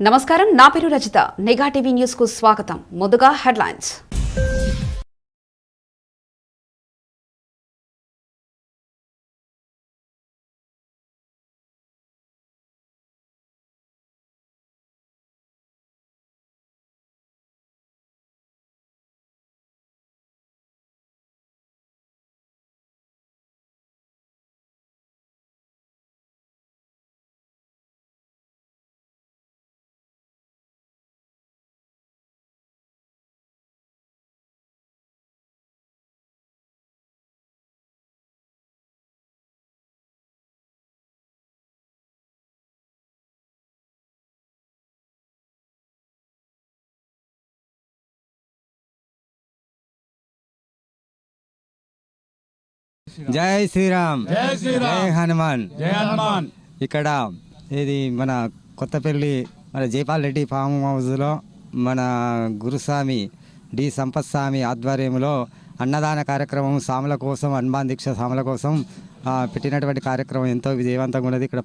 నమస్కారం, నా పేరు రజిత. నిఘా టీవీ న్యూస్ కు స్వాగతం. ముందుగా హెడ్లైన్స్. జై శ్రీరామ్, జై హనుమాన్. ఇక్కడ ఇది మన కొత్తపల్లి మన జైపాల్ రెడ్డి ఫామ్ హౌస్లో మన గురుస్వామి డి సంపత్ స్వామి ఆధ్వర్యంలో అన్నదాన కార్యక్రమం సాముల కోసం, హనుమాన్ దీక్ష సాముల కోసం పెట్టినటువంటి కార్యక్రమం ఎంతో విజయవంతంగా ఉన్నది. ఇక్కడ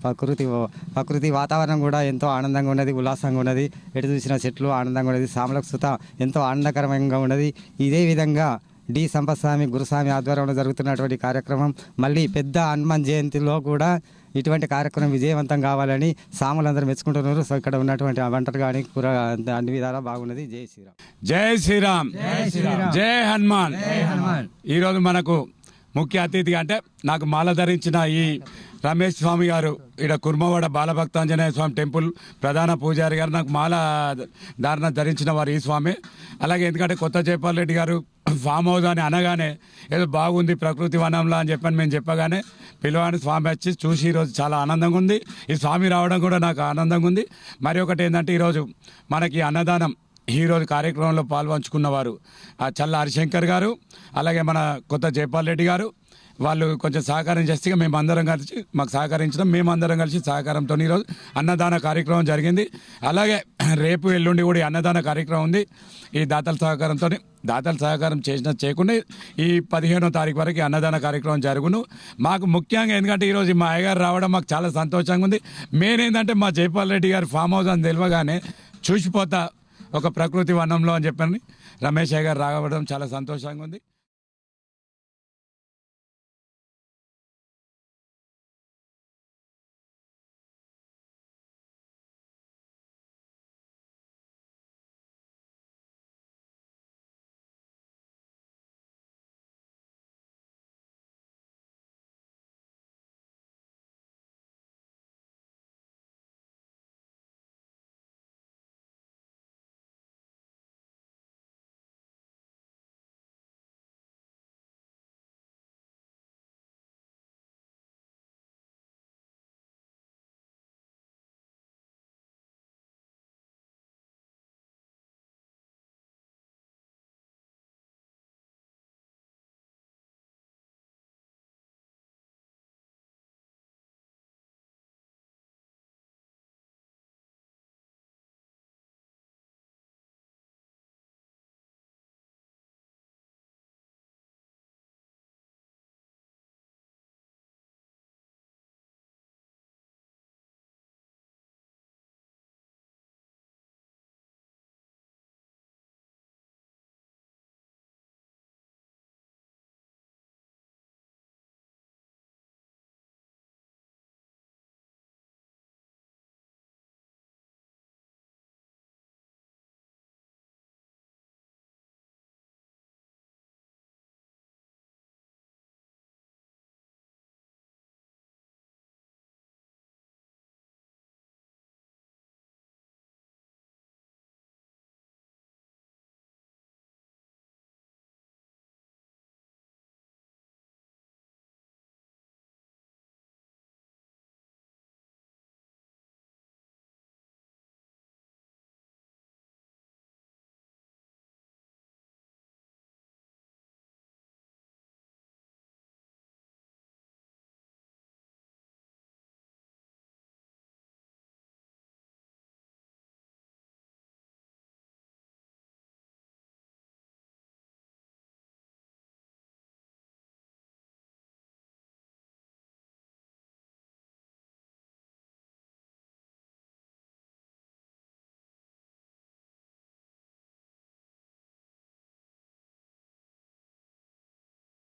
ప్రకృతి వాతావరణం కూడా ఎంతో ఆనందంగా ఉన్నది, ఉల్లాసంగా ఉన్నది. ఎటు చూసిన చెట్లు ఆనందంగా ఉన్నది. సాములకు సుత ఎంతో ఆనందకరంగా ఉన్నది. ఇదే విధంగా డి సంపత్ స్వామి గురుస్వామి ఆధ్వర్యంలో జరుగుతున్నటువంటి కార్యక్రమం మళ్ళీ పెద్ద హనుమాన్ జయంతిలో కూడా ఇటువంటి కార్యక్రమం విజయవంతం కావాలని సాములందరూ మెచ్చుకుంటున్నారు. సో ఇక్కడ ఉన్నటువంటి వంటలు కానీ కూర అన్ని విధాలా బాగున్నది. జై శ్రీరామ్, జై శ్రీరామ్, జై హనుమాన్. ఈరోజు మనకు ముఖ్య అతిథిగా అంటే నాకు మాల ధరించిన ఈ రమేష్ స్వామి గారు, ఇక్కడ కుర్మవాడ బాలభక్తాంజనేయ స్వామి టెంపుల్ ప్రధాన పూజారి గారు, నాకు మాల ధారణ ధరించిన వారు ఈ స్వామి. అలాగే ఎందుకంటే కొత్త జైపాల్ రెడ్డి గారు ఫామ్ హౌస్ అని అనగానే ఏదో బాగుంది ప్రకృతి వనంలో అని చెప్పని మేము చెప్పగానే పిల్లవాడిని స్వామి వచ్చి చూసి ఈరోజు చాలా ఆనందంగా ఉంది. ఈ స్వామి రావడం కూడా నాకు ఆనందంగా ఉంది. మరి ఒకటి ఏంటంటే ఈరోజు మనకి అన్నదానం ఈరోజు కార్యక్రమంలో పాల్పంచుకున్నవారు చల్ల హరిశంకర్ గారు, అలాగే మన కొత్త జైపాల్ రెడ్డి గారు, వాళ్ళు కొంచెం సహకారం చేస్తే మేమందరం కలిసి మాకు సహకరించడం, మేమందరం కలిసి సహకారంతో ఈరోజు అన్నదాన కార్యక్రమం జరిగింది. అలాగే రేపు ఎల్లుండి కూడా అన్నదాన కార్యక్రమం ఉంది. ఈ దాతల సహకారంతో, దాతల సహకారం చేయకుండా ఈ 15వ తారీఖు వరకు అన్నదాన కార్యక్రమం జరుగును. మాకు ముఖ్యంగా ఎందుకంటే ఈరోజు మా అయ్యగారు రావడం మాకు చాలా సంతోషంగా ఉంది. మెయిన్ ఏంటంటే మా జైపాల్ రెడ్డి గారి ఫామ్ హౌస్ అని తెలియగానే చూసిపోతా ఒక ప్రకృతి వనంలో అని చెప్పని రమేష్ అయ్య గారు రావడం చాలా సంతోషంగా ఉంది.